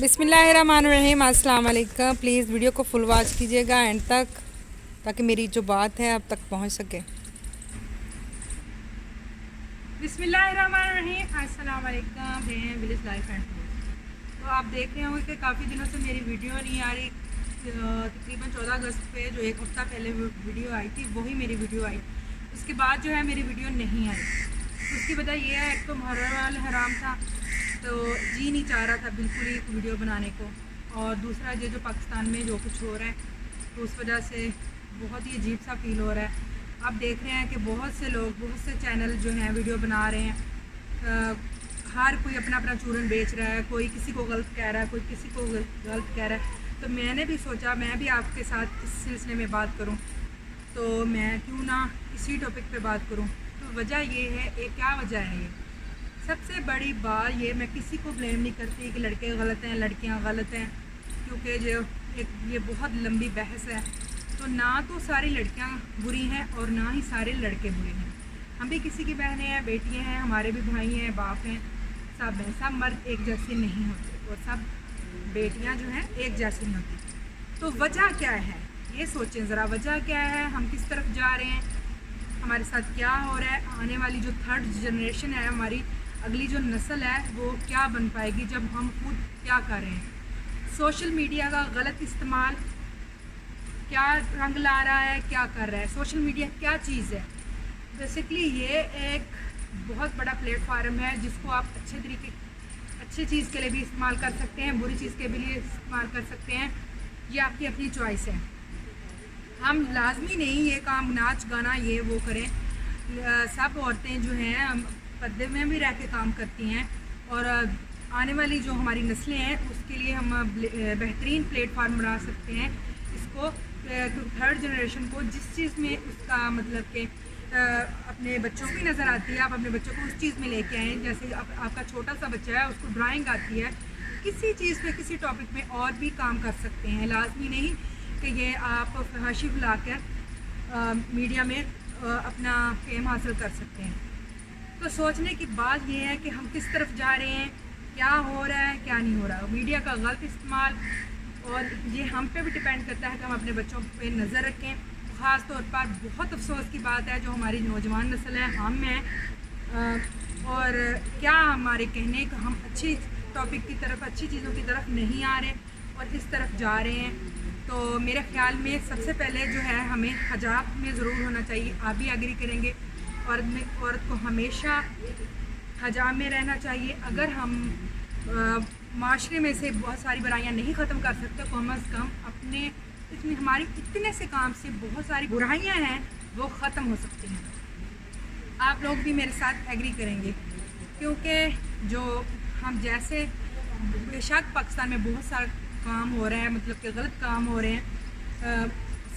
बिस्मिल्लाहिर्रहमानिर्रहीम। अस्सलाम वालेकुम। प्लीज़ वीडियो को फुल वॉच कीजिएगा एंड तक, ताकि मेरी जो बात है अब तक पहुंच सके। बिस्मिल्लाहिर्रहमानिर्रहीम। अस्सलाम वालेकुम। Village life and food. तो आप देख रहे होंगे कि काफ़ी दिनों से मेरी वीडियो नहीं आ रही। तकरीबन 14 अगस्त पे जो एक हफ़्ता पहले वीडियो आई थी, वही मेरी वीडियो आई। उसके बाद जो है मेरी वीडियो नहीं आई। उसकी वजह यह है, एक तो मुहर्रम हराम था, तो जी नहीं चाह रहा था बिल्कुल ही वीडियो बनाने को, और दूसरा ये जो पाकिस्तान में जो कुछ हो रहा है, तो उस वजह से बहुत ही अजीब सा फील हो रहा है। आप देख रहे हैं कि बहुत से लोग, बहुत से चैनल जो हैं वीडियो बना रहे हैं। हर कोई अपना अपना चूरन बेच रहा है, कोई किसी को गलत कह रहा है, कोई किसी को गलत कह रहा है। तो मैंने भी सोचा मैं भी आपके साथ इस सिलसिले में बात करूं, तो मैं क्यों ना इसी टॉपिक पे बात करूं। तो वजह ये है, क्या वजह है ये? सबसे बड़ी बात ये, मैं किसी को ब्लेम नहीं करती कि लड़के गलत हैं, लड़कियां गलत हैं, क्योंकि जो ये बहुत लंबी बहस है। तो ना तो सारी लड़कियां बुरी हैं और ना ही सारे लड़के बुरे हैं। हम भी किसी की बहनें हैं, बेटियां हैं, हमारे भी भाई हैं, बाप हैं, सब हैं। सब मर्द एक जैसे नहीं होते और सब बेटियां जो हैं एक जैसी नहीं होती। तो वजह क्या है, ये सोचें ज़रा, वजह क्या है? हम किस तरफ जा रहे हैं, हमारे साथ क्या हो रहा है? आने वाली जो थर्ड जनरेशन है, हमारी अगली जो नस्ल है, वो क्या बन पाएगी जब हम खुद क्या कर रहे हैं? सोशल मीडिया का गलत इस्तेमाल क्या रंग ला रहा है, क्या कर रहा है? सोशल मीडिया क्या चीज़ है? बेसिकली ये एक बहुत बड़ा प्लेटफार्म है, जिसको आप अच्छी चीज़ के लिए भी इस्तेमाल कर सकते हैं, बुरी चीज़ के लिए इस्तेमाल कर सकते हैं। ये आपकी अपनी चॉइस है। हम लाजमी नहीं ये काम नाच गाना ये वो करें। सब औरतें जो हैं पर्दे में भी रह के काम करती हैं, और आने वाली जो हमारी नस्लें हैं उसके लिए हम बेहतरीन प्लेटफार्म बना सकते हैं इसको, थर्ड जनरेशन को। जिस चीज़ में उसका मतलब कि अपने बच्चों की नज़र आती है, आप अपने बच्चों को उस चीज़ में लेके आएँ। जैसे आपका छोटा सा बच्चा है, उसको ड्राइंग आती है, किसी चीज़ पे, किसी टॉपिक में और भी काम कर सकते हैं। लाजमी नहीं कि ये आप फहाशी फैलाकर मीडिया में अपना फेम हासिल कर सकते हैं। तो सोचने की बात यह है कि हम किस तरफ जा रहे हैं, क्या हो रहा है, क्या नहीं हो रहा है। मीडिया का गलत इस्तेमाल, और ये हम पे भी डिपेंड करता है कि हम अपने बच्चों पे नज़र रखें। ख़ास तौर पर बहुत अफसोस की बात है जो हमारी नौजवान नस्ल है, हम हैं, और क्या हमारे कहने का हम अच्छी टॉपिक की तरफ, अच्छी चीज़ों की तरफ नहीं आ रहे और इस तरफ जा रहे हैं। तो मेरे ख़्याल में सबसे पहले जो है, हमें हिजाब में ज़रूर होना चाहिए। आप भी एग्री करेंगे, औरत को हमेशा हिजाब में रहना चाहिए। अगर हम माशरे में से बहुत सारी बुराइयां नहीं ख़त्म कर सकते, तो कम अज़ कम अपने इसमें हमारी इतने से काम से बहुत सारी बुराइयां हैं वो ख़त्म हो सकती हैं। आप लोग भी मेरे साथ एग्री करेंगे, क्योंकि जो हम जैसे, बेशक पाकिस्तान में बहुत सारा काम हो रहा है, मतलब कि गलत काम हो रहे हैं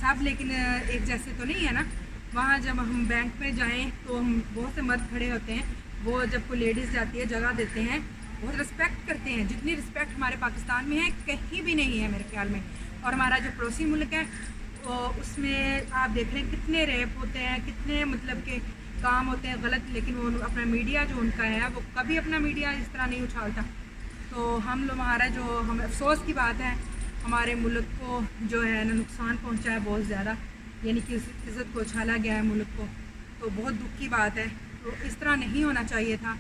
सब, लेकिन एक जैसे तो नहीं है ना। वहाँ जब हम बैंक में जाएं तो हम बहुत से मर्द खड़े होते हैं, वो जब कोई लेडीज़ जाती है जगह देते हैं, बहुत रिस्पेक्ट करते हैं। जितनी रिस्पेक्ट हमारे पाकिस्तान में है कहीं भी नहीं है मेरे ख्याल में। और हमारा जो पड़ोसी मुल्क है उसमें आप देख रहे हैं कितने रेप होते हैं, कितने मतलब के काम होते हैं गलत, लेकिन वो अपना मीडिया जो उनका है वो कभी अपना मीडिया इस तरह नहीं उछालता। तो हम लोग, हमारा जो, हम अफसोस की बात है, हमारे मुल्क को जो है ना नुकसान पहुँचा है बहुत ज़्यादा, यानी कि इज़्ज़त को उछाला गया है मुल्क को। तो बहुत दुख की बात है। तो इस तरह नहीं होना चाहिए था।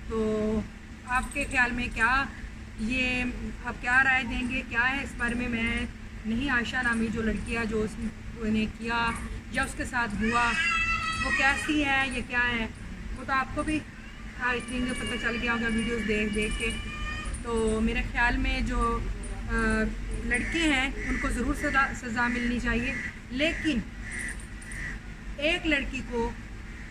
तो आपके ख्याल में क्या, ये आप क्या राय देंगे, क्या है इस बारे में? मैं नहीं, आयशा नामी जो लड़की है, जो उसने किया या उसके साथ हुआ, वो कैसी है, ये क्या है, वो तो आपको भी आई थिंक पता चल गया होगा वीडियोस देख के। तो मेरे ख्याल में जो लड़के हैं उनको ज़रूर सज़ा मिलनी चाहिए, लेकिन एक लड़की को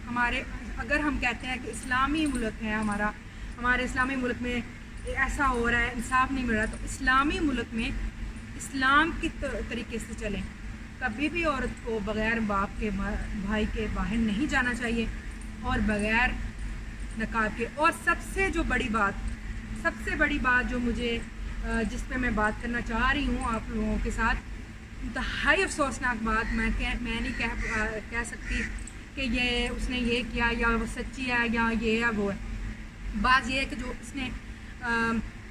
हमारे, अगर हम कहते हैं कि इस्लामी मुल्क है हमारे इस्लामी मुल्क में ऐसा हो रहा है, इंसाफ नहीं मिल रहा, तो इस्लामी मुल्क में इस्लाम की तरीके से चलें। कभी भी औरत को बग़ैर बाप के, भाई के बाहर नहीं जाना चाहिए, और बग़ैर नकाब के। और सबसे बड़ी बात जो मुझे, जिस पे मैं बात करना चाह रही हूँ आप लोगों के साथ, इंतहाई अफसोसनाक बात, मैं नहीं कह सकती कि ये उसने ये किया या वो सच्ची है या ये है वो है। बात ये है कि जो इसने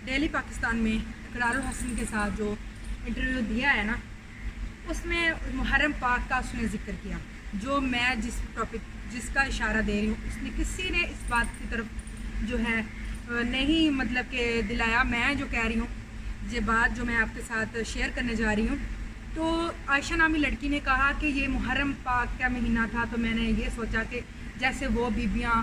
डेली पाकिस्तान में इकरारुल हसन के साथ जो इंटरव्यू दिया है ना, उसमें मुहर्रम पाक का उसने ज़िक्र किया। जो मैं जिस टॉपिक जिसका इशारा दे रही हूँ, उसने किसी ने इस बात की तरफ जो है नहीं मतलब कि दिलाया। मैं जो कह रही हूँ, ये बात जो मैं आपके साथ शेयर करने जा रही हूँ, तो आयशा नामी लड़की ने कहा कि ये मुहर्रम पाक का महीना था, तो मैंने ये सोचा कि जैसे वो बीबियाँ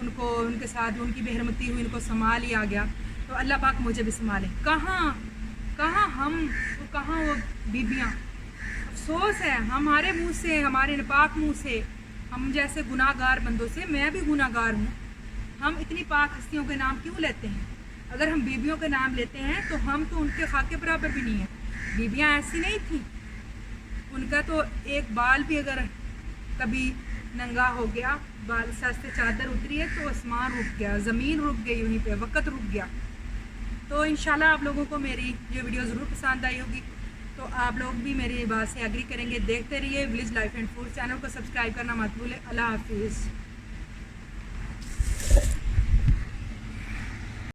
उनको उनके साथ उनकी बेहरमती हुई, उनको संभाल लिया गया, तो अल्लाह पाक मुझे भी संभाले। कहाँ हम, तो कहाँ वो बीबियाँ। अफसोस है हमारे मुंह से, हमारे नापाक मुंह से, हम जैसे गुनाहगार बंदों से, मैं भी गुनाहगार हूँ, हम इतनी पाक हस्तियों के नाम क्यों लेते हैं? अगर हम बीबियों के नाम लेते हैं तो हम तो उनके खाके बराबर भी नहीं हैं। बीबियाँ ऐसी नहीं थी, उनका तो एक बाल भी अगर कभी नंगा हो गया, बाल सर से चादर उतरी है तो आसमान रुक गया, ज़मीन रुक गई, वहीं पे वक़्त रुक गया। तो इंशाल्लाह आप लोगों को मेरी ये वीडियो ज़रूर पसंद आई होगी, तो आप लोग भी मेरी बात से एग्री करेंगे। देखते रहिए village life and food. Channel को सब्सक्राइब करना मत भूलें। अल्लाह हाफिज़।